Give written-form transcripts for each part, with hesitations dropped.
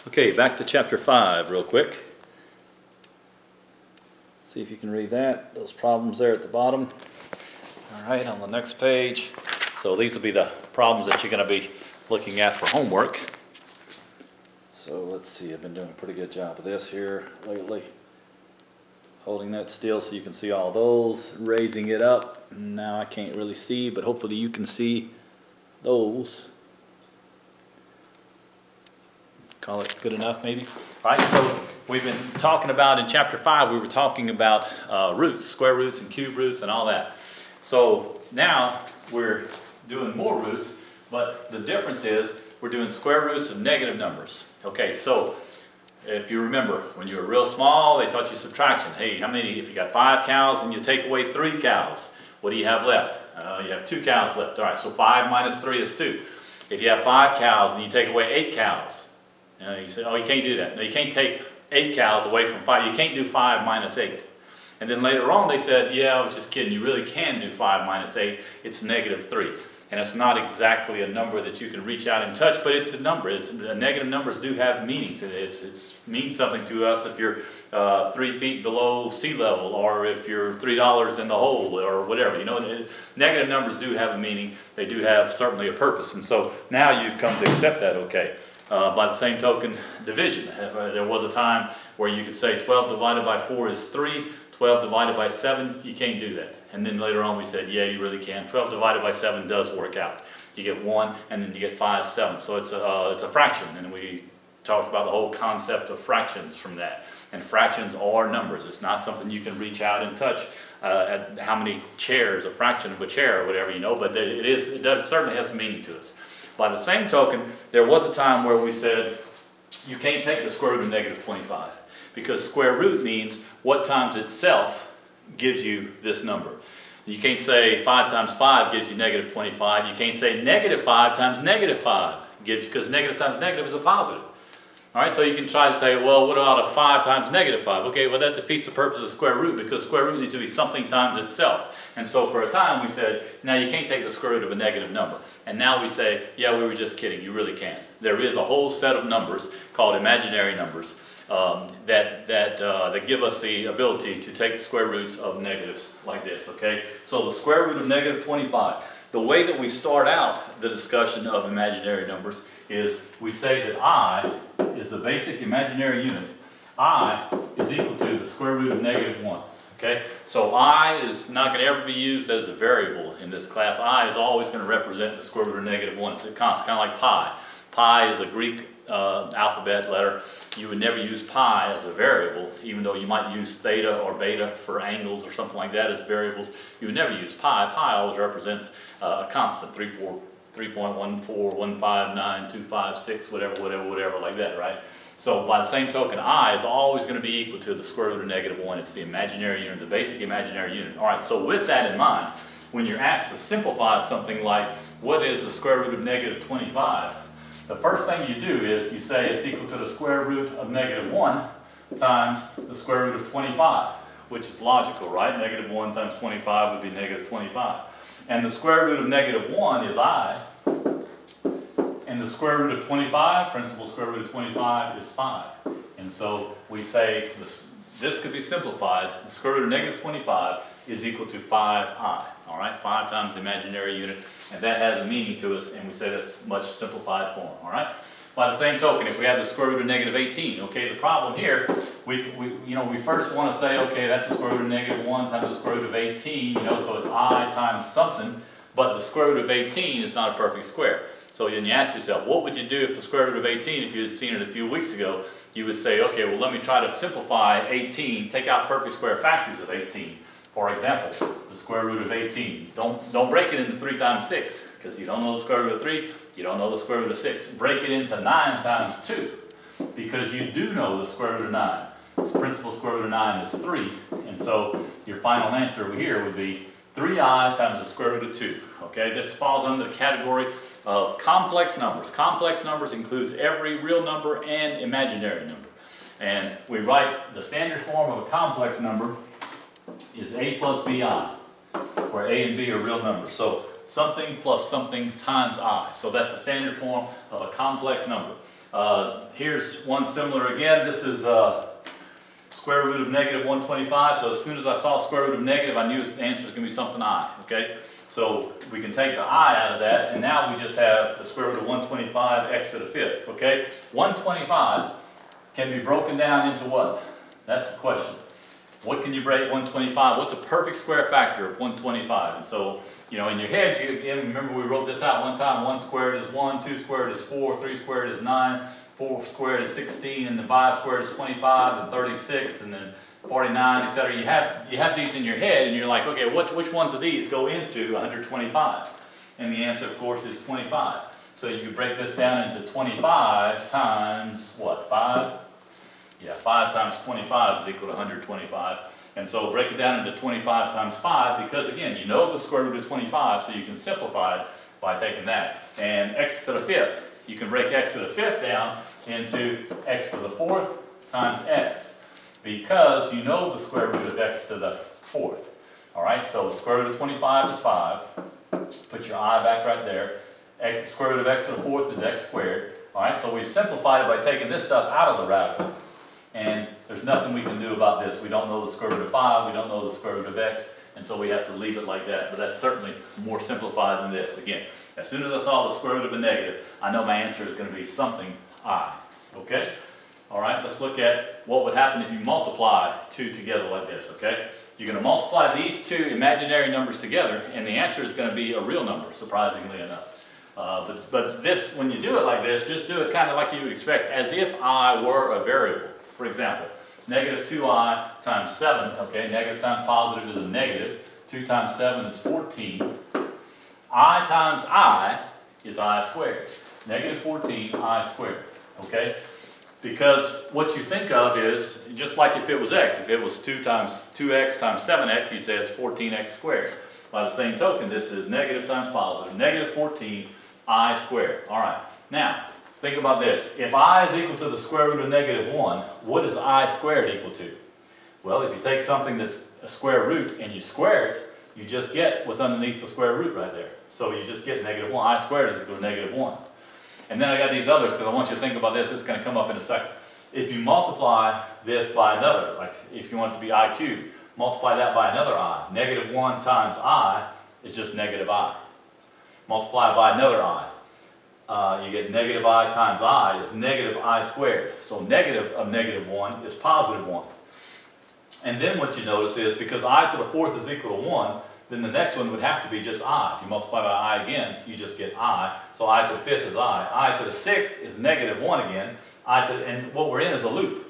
Okay, back to chapter 5 real quick. See if you can read that. Those problems there at the bottom. All right, on the next page. So these will be the problems that you're going to be looking at for homework. So let's see, I've been doing a pretty good job of this here lately. Holding that still so you can see all those, raising it up. Now I can't really see, but hopefully you can see those. Call it good enough maybe. All right, so we've been talking about in chapter 5, we were talking about roots, square roots and cube roots and all that. So now we're doing more roots, but the difference is we're doing square roots of negative numbers. Okay, so if you remember, when you were real small, they taught you subtraction. Hey, how many, if you got 5 cows and you take away 3 cows, what do you have left? You have 2 cows left. All right, so 5 minus 3 is 2. If you have 5 cows and you take away 8 cows, you say, oh, you can't do that. No, you can't take 8 cows away from 5. You can't do 5 minus 8. And then later on they said, yeah, I was just kidding. You really can do 5 minus 8. It's negative 3. And it's not exactly a number that you can reach out and touch, but it's a number. Negative numbers do have meanings. It means something to us if you're 3 feet below sea level, or if you're $3 in the hole, or whatever. You know, negative numbers do have a meaning. They do have certainly a purpose. And so now you've come to accept that, okay. By the same token, division. There was a time where you could say 12 divided by 4 is 3, 12 divided by 7, you can't do that. And then later on we said, yeah, you really can. 12 divided by 7 does work out. You get 1, and then you get 5 sevenths. So it's a fraction, and we talked about the whole concept of fractions from that. And fractions are numbers. It's not something you can reach out and touch at how many chairs, a fraction of a chair or whatever, you know, but it certainly has meaning to us. By the same token, there was a time where we said, you can't take the square root of negative 25, because square root means what times itself gives you this number. You can't say 5 times 5 gives you negative 25. You can't say negative 5 times negative 5 gives you, because negative times negative is a positive. All right, so you can try to say, well, what about a 5 times negative 5? Okay, well, that defeats the purpose of square root, because square root needs to be something times itself. And so for a time we said, now you can't take the square root of a negative number. And now we say, yeah, we were just kidding, you really can. There is a whole set of numbers called imaginary numbers that give us the ability to take the square roots of negatives like this, okay? So the square root of negative 25. The way that we start out the discussion of imaginary numbers is we say that I is the basic imaginary unit. I is equal to the square root of negative 1. Okay, so I is not going to ever be used as a variable in this class. I is always going to represent the square root of negative 1. It's a constant, kind of like pi. Pi is a Greek alphabet letter. You would never use pi as a variable, even though you might use theta or beta for angles or something like that as variables. You would never use pi. Pi always represents a constant, 3.1415925, whatever, like that, right? So by the same token, I is always going to be equal to the square root of negative 1. It's the imaginary unit, the basic imaginary unit. All right, so with that in mind, when you're asked to simplify something like, what is the square root of negative 25? The first thing you do is you say it's equal to the square root of negative 1 times the square root of 25, which is logical, right? Negative 1 times 25 would be negative 25. And the square root of negative 1 is I. And the square root of 25, principal square root of 25 is 5. And so we say this could be simplified. The square root of negative 25 is equal to 5i. All right, 5 times the imaginary unit. And that has a meaning to us, and we say that's much simplified form. All right. By the same token, if we have the square root of negative 18, okay, the problem here, we first want to say, okay, that's the square root of negative 1 times the square root of 18, so it's I times something, but the square root of 18 is not a perfect square. So then you ask yourself, what would you do if the square root of 18, if you had seen it a few weeks ago, you would say, okay, well, let me try to simplify 18, take out perfect square factors of 18. For example, the square root of 18. Don't break it into 3 times 6, because you don't know the square root of 3, you don't know the square root of 6. Break it into 9 times 2, because you do know the square root of 9. The principal square root of 9 is 3, and so your final answer over here would be 3i times the square root of 2. Okay, this falls under the category of complex numbers. Complex numbers includes every real number and imaginary number. And we write the standard form of a complex number is a plus bi, where a and b are real numbers. So something plus something times I. So that's the standard form of a complex number. here's one similar again. This is square root of negative 125. So as soon as I saw square root of negative, I knew the answer was going to be something I, okay? So we can take the I out of that, and now we just have the square root of 125 x to the fifth, okay? 125 can be broken down into what? That's the question. What can you break 125? What's a perfect square factor of 125? And so, you know, in your head, you again, remember we wrote this out one time. 1 squared is 1, 2 squared is 4, 3 squared is 9, 4 squared is 16, and then 5 squared is 25, and 36, and then 49, etc. You have these in your head, and you're like, okay, which ones of these go into 125? And the answer, of course, is 25. So you break this down into 25 times what? 5? Yeah, 5 times 25 is equal to 125. And so break it down into 25 times 5, because again, you know the square root of 25, so you can simplify it by taking that. And x to the fifth, you can break x to the fifth down into x to the fourth times x, because you know the square root of x to the fourth. All right, so square root of 25 is 5. Put your I back right there. Square root of x to the fourth is x squared. All right, so we simplified it by taking this stuff out of the radical. And there's nothing we can do about this. We don't know the square root of 5, we don't know the square root of x, and so we have to leave it like that. But that's certainly more simplified than this. Again, as soon as I saw the square root of a negative, I know my answer is going to be something I. Okay? All right, let's look at what would happen if you multiply 2 together like this, okay? You're going to multiply these two imaginary numbers together, and the answer is going to be a real number, surprisingly enough. But this, when you do it like this, just do it kind of like you would expect, as if I were a variable. For example, negative 2i times 7, okay, negative times positive is a negative. 2 times 7 is 14. I times I is I squared. Negative 14 I squared, okay? Because what you think of is, just like if it was x, if it was 2x times 7x, you'd say it's 14x squared. By the same token, this is negative times positive, negative 14 I squared. All right, now, think about this. If I is equal to the square root of negative 1, what is I squared equal to? Well, if you take something that's a square root and you square it, you just get what's underneath the square root right there. So you just get negative 1. I squared is equal to negative 1. And then I got these others, because I want you to think about this. It's going to come up in a second. If you multiply this by another, like if you want it to be I cubed, multiply that by another I. Negative 1 times I is just negative I. Multiply by another I. You get negative I times I is negative I squared. So negative of negative 1 is positive 1. And then what you notice is, because I to the fourth is equal to 1, then the next one would have to be just I. If you multiply by I again, you just get I. So I to the fifth is I. I to the sixth is negative 1 again. And what we're in is a loop.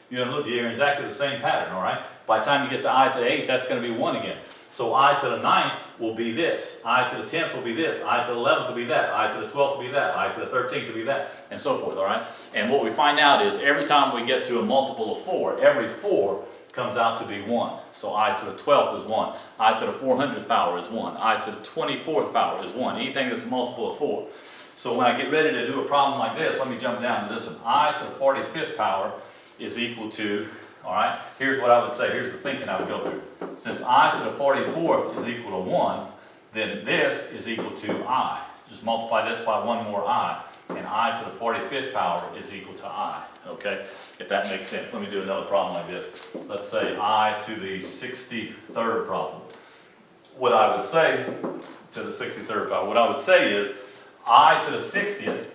You're in a loop. You're in exactly the same pattern, all right? By the time you get to I to the eighth, that's going to be 1 again. So I to the ninth will be this. I to the 10th will be this. I to the 11th will be that. I to the 12th will be that. I to the 13th will be that. And so forth, all right? And what we find out is every time we get to a multiple of 4, every 4 comes out to be 1. So I to the 12th is 1. I to the 400th power is 1. I to the 24th power is 1. Anything that's a multiple of 4. So when I get ready to do a problem like this, let me jump down to this one. I to the 45th power is equal to, all right, here's what I would say. Here's the thinking I would go through. Since I to the 44th is equal to 1, then this is equal to I. Just multiply this by one more I, and I to the 45th power is equal to I. Okay, if that makes sense. Let me do another problem like this. Let's say I to the 63rd problem. What I would say to the 63rd power, what I would say is I to the 60th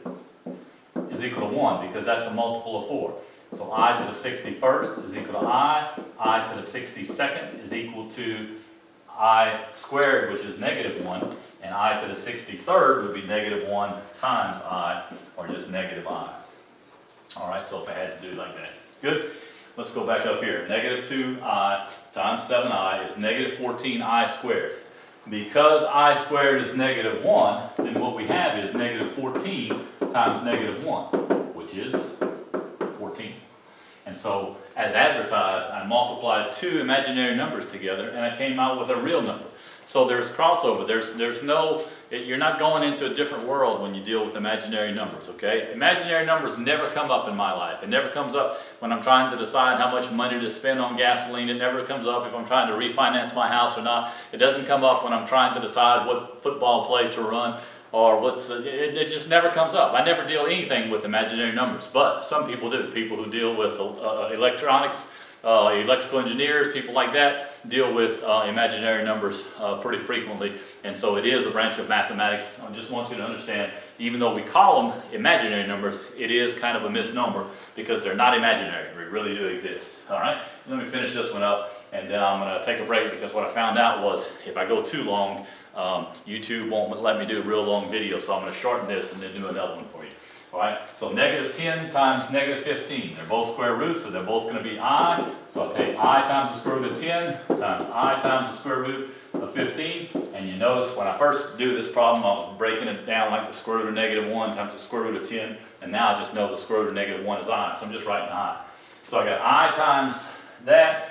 is equal to 1, because that's a multiple of 4. So I to the 61st is equal to I to the 62nd is equal to I squared, which is negative 1, and I to the 63rd would be negative 1 times I, or just negative I. All right, so if I had to do it like that. Good? Let's go back up here. Negative 2I times 7I is negative 14I squared. Because I squared is negative 1, then what we have is negative 14 times negative 1, which is 14. And so, as advertised, I multiplied two imaginary numbers together, and I came out with a real number. So there's crossover. There's no, you're not going into a different world when you deal with imaginary numbers, okay? Imaginary numbers never come up in my life. It never comes up when I'm trying to decide how much money to spend on gasoline. It never comes up if I'm trying to refinance my house or not. It doesn't come up when I'm trying to decide what football play to run. or it just never comes up. I never deal anything with imaginary numbers, but some people do. People who deal with electronics, electrical engineers, people like that deal with imaginary numbers pretty frequently, and so it is a branch of mathematics. I just want you to understand, even though we call them imaginary numbers, it is kind of a misnomer because they're not imaginary. They really do exist. All right, let me finish this one up, and then I'm going to take a break because what I found out was if I go too long, YouTube won't let me do a real long video, so I'm going to shorten this and then do another one for you. All right, so negative 10 times negative 15. They're both square roots, so they're both going to be I. So I'll take I times the square root of 10 times I times the square root of 15. And you notice when I first do this problem, I was breaking it down like the square root of negative 1 times the square root of 10. And now I just know the square root of negative 1 is I, so I'm just writing I. So I got I times that.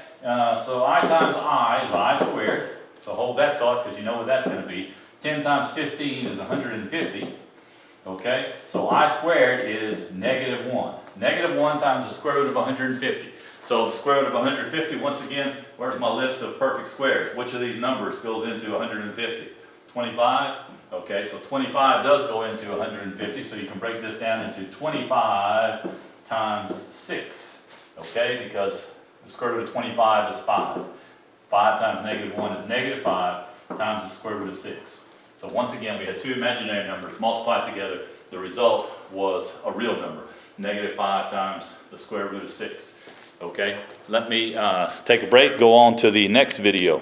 So I times I is I squared. So hold that thought because you know what that's going to be. 10 times 15 is 150. Okay, so I squared is negative 1. Negative 1 times the square root of 150. So the square root of 150, once again, where's my list of perfect squares? Which of these numbers goes into 150? 25? Okay, so 25 does go into 150, so you can break this down into 25 times 6. Okay, because the square root of 25 is 5. 5 times negative 1 is negative 5 times the square root of 6. So once again, we had two imaginary numbers multiplied together. The result was a real number, negative 5 times the square root of 6. Okay, let me take a break, go on to the next video.